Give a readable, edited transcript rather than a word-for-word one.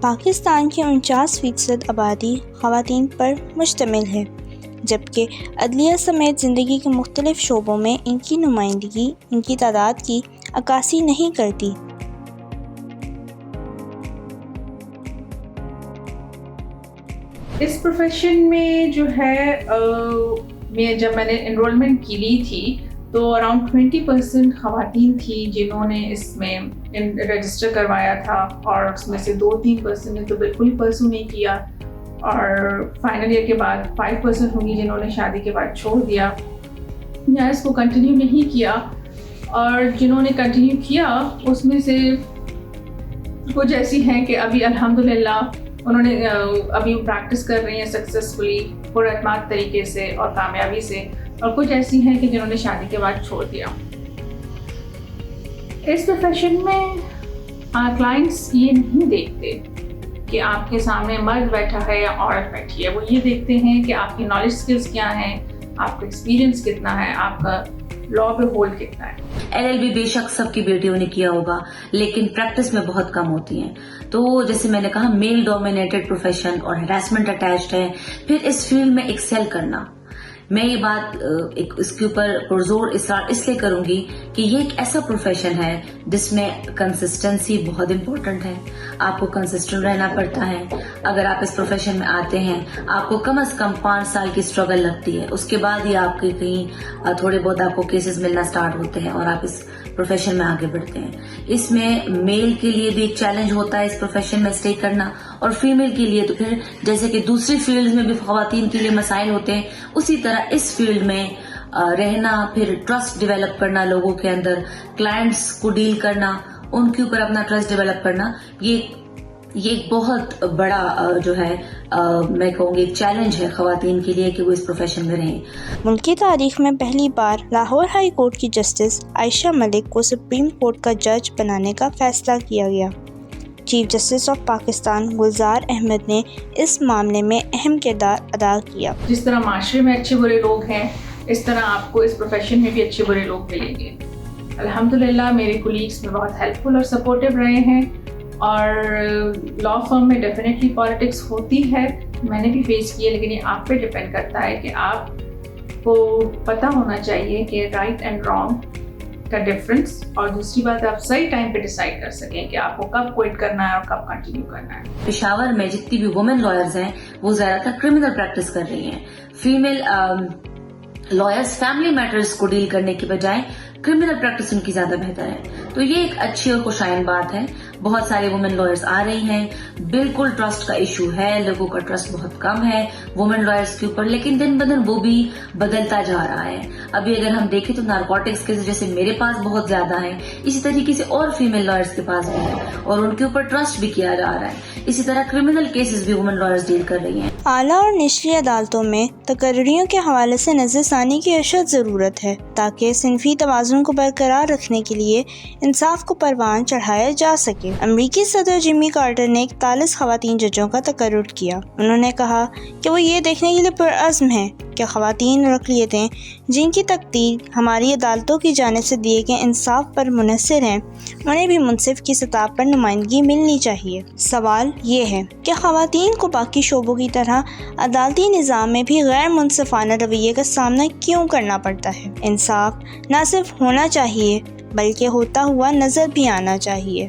پاکستان کی 49% آبادی خواتین پر مشتمل ہے، جبکہ عدلیہ سمیت زندگی کے مختلف شعبوں میں ان کی نمائندگی ان کی تعداد کی عکاسی نہیں کرتی۔ اس پروفیشن میں جو ہے جب میں نے انرولمنٹ کی لی تھی تو اراؤنڈ 20% خواتین تھی جنہوں نے اس میں رجسٹر کروایا تھا، اور اس میں سے 2-3% نے تو بالکل پرسو نہیں کیا، اور فائنل ایئر کے بعد 5% ہوں گی جنہوں نے شادی کے بعد چھوڑ دیا یا اس کو کنٹینیو نہیں کیا، اور جنہوں نے کنٹینیو کیا اس میں سے کچھ ایسی ہیں کہ ابھی الحمدللہ انہوں نے ابھی پریکٹس کر رہی ہیں سکسیسفلی پر اعتماد طریقے سے اور کامیابی سے، اور کچھ ایسی ہیں کہ جنہوں نے شادی کے بعد چھوڑ دیا۔ اس پروفیشن میں کلائنٹس یہ نہیں دیکھتے کہ آپ کے سامنے مرد بیٹھا ہے یا عورت بیٹھی ہے، وہ یہ دیکھتے ہیں کہ آپ کی نالج سکلز کیا ہیں، آپ کا ایکسپیرینس کتنا ہے، آپ کا لا پہ ہولڈ کتنا ہے۔ LLB بے شک سب کی بیٹیوں نے کیا ہوگا، لیکن پریکٹس میں بہت کم ہوتی ہیں۔ تو جیسے میں نے کہا میل ڈومینیٹڈ پروفیشن اور ہراسمنٹ اٹیچڈ ہے۔ پھر اس فیلڈ میں ایکسل کرنا، میں یہ بات اس کے اوپر پرزور اصرار اس لیے کروں گی کہ یہ ایک ایسا پروفیشن ہے جس میں کنسسٹنسی بہت امپورٹنٹ ہے۔ آپ کو کنسسٹنٹ رہنا پڑتا ہے۔ اگر آپ اس پروفیشن میں آتے ہیں آپ کو کم از کم 5 سال کی اسٹرگل لگتی ہے، اس کے بعد ہی آپ کے کہیں تھوڑے بہت آپ کو کیسز ملنا سٹارٹ ہوتے ہیں اور آپ اس پروفیشن میں آگے بڑھتے ہیں۔ اس میں میل کے لیے بھی ایک چیلنج ہوتا ہے اس پروفیشن میں اسٹے کرنا، اور فیمیل کے لیے تو پھر جیسے کہ دوسری فیلڈ میں بھی خواتین کے لیے مسائل ہوتے ہیں، اسی طرح اس فیلڈ میں رہنا، پھر ٹرسٹ ڈیولپ کرنا لوگوں کے اندر، کلائنٹس کو ڈیل کرنا، ان کے اوپر اپنا ٹرسٹ ڈیولپ کرنا، یہ ایک بہت بڑا جو ہے میں کہوں گی چیلنج ہے خواتین کے لیے کہ وہ اس پروفیشن میں رہیں۔ ملکی تاریخ میں پہلی بار لاہور ہائی کورٹ کی جسٹس عائشہ ملک کو سپریم کورٹ کا جج بنانے کا فیصلہ کیا گیا۔ Chief justice of Pakistan Gulzar Ahmed نے اس معاملے میں اہم کردار ادا کیا۔ جس طرح معاشرے میں اچھے برے لوگ ہیں، اس طرح آپ کو اس پروفیشن میں بھی اچھے برے لوگ ملیں گے۔ الحمدللہ میرے کولیگس میں بہت ہیلپ فل اور سپورٹیو رہے ہیں، اور لا فرم میں ڈیفینیٹلی پالیٹکس ہوتی ہے، میں نے بھی فیس کی ہے، لیکن یہ آپ پہ ڈپینڈ کرتا ہے کہ آپ کو پتہ ہونا چاہیے کہ رائٹ اینڈ رانگ کا ڈفرنس، اور دوسری بات آپ صحیح ٹائم پہ ڈیسائیڈ کر سکیں کہ آپ کو کب کوئٹ کرنا ہے اور کب کنٹینیو کرنا ہے۔ پشاور میں جتنی بھی وومن لائرز ہیں وہ زیادہ تر کرمنل پریکٹس کر رہی ہیں۔ فیمیل لائرز فیملی میٹرز کو ڈیل کرنے کی بجائے کرمنل پریکٹس ان کی زیادہ بہتر ہے، تو یہ ایک اچھی اور خوشائن بات ہے۔ بہت سارے وومن لائرز آ رہی ہیں، بالکل ٹرسٹ کا ایشو ہے، لوگوں کا ٹرسٹ بہت کم ہے وومن لائرز کے اوپر، لیکن دن بدن وہ بھی بدلتا جا رہا ہے۔ ابھی اگر ہم دیکھیں تو نارکوٹکس کے جیسے میرے پاس بہت زیادہ ہیں، اسی طریقے سے اور فیمیل لائرز کے پاس بھی ہیں، اور ان کے اوپر ٹرسٹ بھی کیا جا رہا ہے۔ اسی طرح کرمنل کیسز بھی وومن لائرز ڈیل کر رہی ہیں۔ اعلیٰ اور نچلی عدالتوں میں تقرریوں کے حوالے سے نظر ثانی کی اشد ضرورت ہے تاکہ صنفی توازن کو برقرار رکھنے کے لیے انصاف کو پروان چڑھایا جا سکے۔ امریکی صدر جمی کارٹر نے 41 خواتین ججوں کا تقرر کیا۔ انہوں نے کہا کہ وہ یہ دیکھنے کے لیے پرعزم ہیں کہ خواتین اور اقلیتیں جن کی تقدیر ہماری عدالتوں کی جانب سے دیے گئے انصاف پر منحصر ہیں، انہیں بھی منصف کی سطح پر نمائندگی ملنی چاہیے۔ سوال یہ ہے کہ خواتین کو باقی شعبوں کی طرح عدالتی نظام میں بھی غیر منصفانہ رویے کا سامنا کیوں کرنا پڑتا ہے؟ انصاف نہ صرف ہونا چاہیے بلکہ ہوتا ہوا نظر بھی آنا چاہیے۔